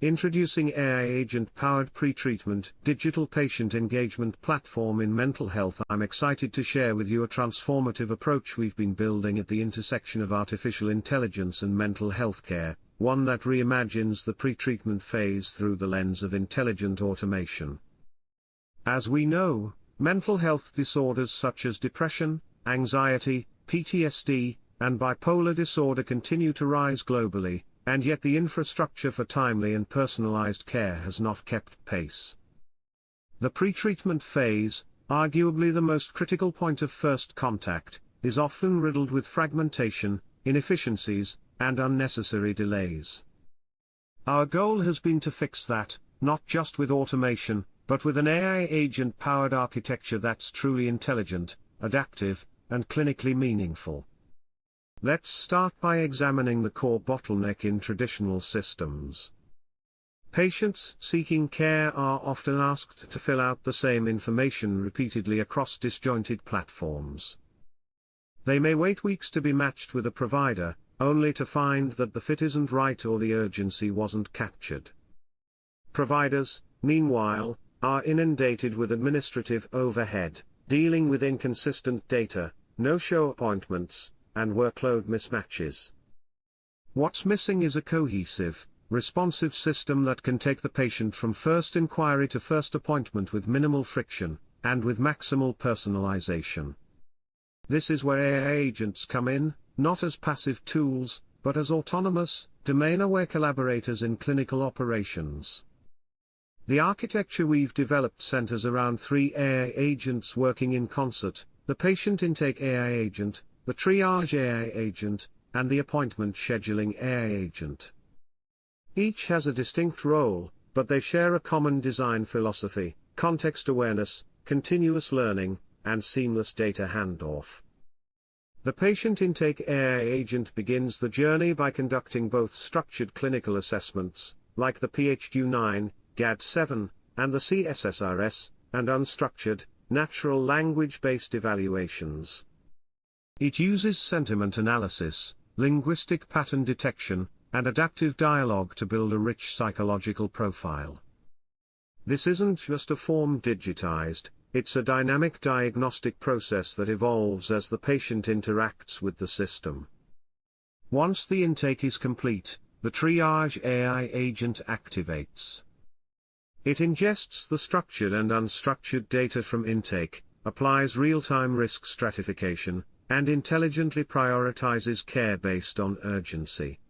Introducing AI agent-powered pre-treatment digital patient engagement platform in mental health. I'm excited to share with you a transformative approach we've been building at the intersection of artificial intelligence and mental health care, one that reimagines the pre-treatment phase through the lens of intelligent automation. As we know, mental health disorders such as depression, anxiety, PTSD, and bipolar disorder continue to rise globally, and yet the infrastructure for timely and personalized care has not kept pace. The pre-treatment phase, arguably the most critical point of first contact, is often riddled with fragmentation, inefficiencies, and unnecessary delays. Our goal has been to fix that, not just with automation, but with an AI agent-powered architecture that's truly intelligent, adaptive, and clinically meaningful. Let's start by examining the core bottleneck in traditional systems. Patients seeking care are often asked to fill out the same information repeatedly across disjointed platforms. They may wait weeks to be matched with a provider, only to find that the fit isn't right or the urgency wasn't captured. Providers, meanwhile, are inundated with administrative overhead, dealing with inconsistent data, no-show appointments, and workload mismatches. What's missing is a cohesive, responsive system that can take the patient from first inquiry to first appointment with minimal friction, and with maximal personalization. This is where AI agents come in, not as passive tools, but as autonomous, domain-aware collaborators in clinical operations. The architecture we've developed centers around 3 AI agents working in concert: the patient intake AI agent, the triage AI agent, and the appointment scheduling AI agent. Each has a distinct role, but they share a common design philosophy: context awareness, continuous learning, and seamless data handoff. The patient intake AI agent begins the journey by conducting both structured clinical assessments, like the PHQ-9, GAD-7, and the CSSRS, and unstructured, natural language-based evaluations. It uses sentiment analysis, linguistic pattern detection, and adaptive dialogue to build a rich psychological profile. This isn't just a form digitized, it's a dynamic diagnostic process that evolves as the patient interacts with the system. Once the intake is complete, the triage AI agent activates. It ingests the structured and unstructured data from intake, applies real-time risk stratification, and intelligently prioritizes care based on urgency.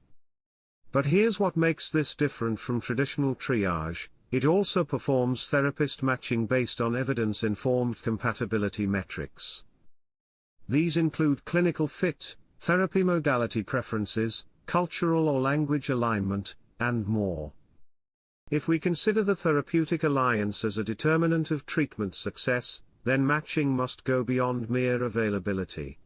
But here's what makes this different from traditional triage: it also performs therapist matching based on evidence-informed compatibility metrics. These include clinical fit, therapy modality preferences, cultural or language alignment, and more. If we consider the therapeutic alliance as a determinant of treatment success, then matching must go beyond mere availability.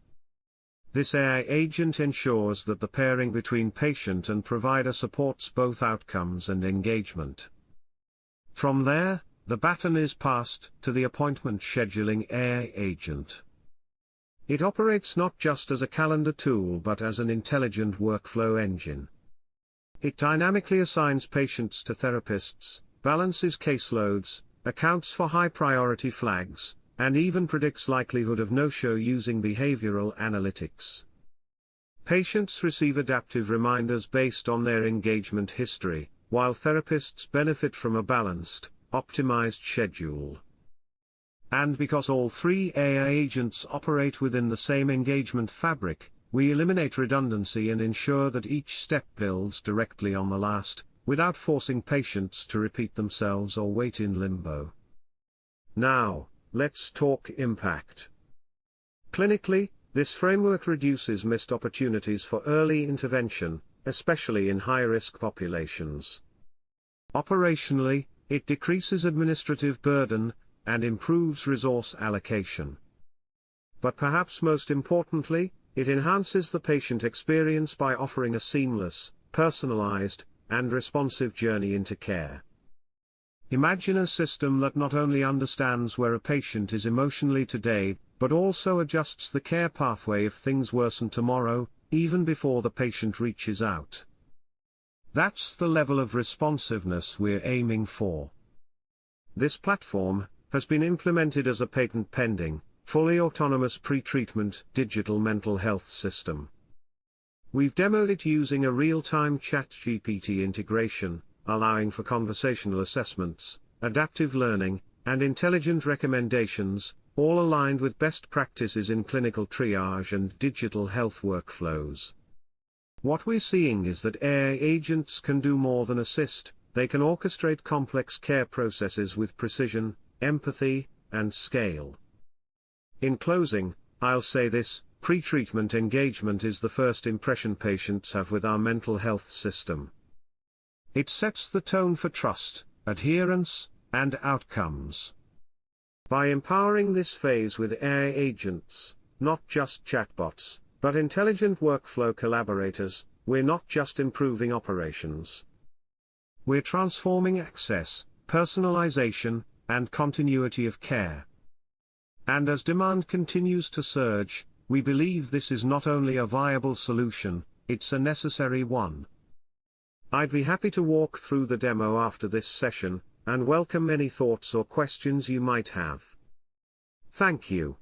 This AI agent ensures that the pairing between patient and provider supports both outcomes and engagement. From there, the baton is passed to the appointment scheduling AI agent. It operates not just as a calendar tool but as an intelligent workflow engine. It dynamically assigns patients to therapists, balances caseloads, accounts for high-priority flags, and even predicts likelihood of no-show using behavioral analytics. Patients receive adaptive reminders based on their engagement history, while therapists benefit from a balanced, optimized schedule. And because all 3 AI agents operate within the same engagement fabric, we eliminate redundancy and ensure that each step builds directly on the last, without forcing patients to repeat themselves or wait in limbo. Now, let's talk impact. Clinically, this framework reduces missed opportunities for early intervention, especially in high-risk populations. Operationally, it decreases administrative burden, and improves resource allocation. But perhaps most importantly, it enhances the patient experience by offering a seamless, personalized, and responsive journey into care. Imagine a system that not only understands where a patient is emotionally today, but also adjusts the care pathway if things worsen tomorrow, even before the patient reaches out. That's the level of responsiveness we're aiming for. This platform has been implemented as a patent-pending, fully autonomous pre-treatment digital mental health system. We've demoed it using a real-time ChatGPT integration, allowing for conversational assessments, adaptive learning, and intelligent recommendations, all aligned with best practices in clinical triage and digital health workflows. What we're seeing is that AI agents can do more than assist, they can orchestrate complex care processes with precision, empathy, and scale. In closing, I'll say this: pre-treatment engagement is the first impression patients have with our mental health system. It sets the tone for trust, adherence, and outcomes. By empowering this phase with AI agents, not just chatbots, but intelligent workflow collaborators, we're not just improving operations. We're transforming access, personalization, and continuity of care. And as demand continues to surge, we believe this is not only a viable solution, it's a necessary one. I'd be happy to walk through the demo after this session, and welcome any thoughts or questions you might have. Thank you.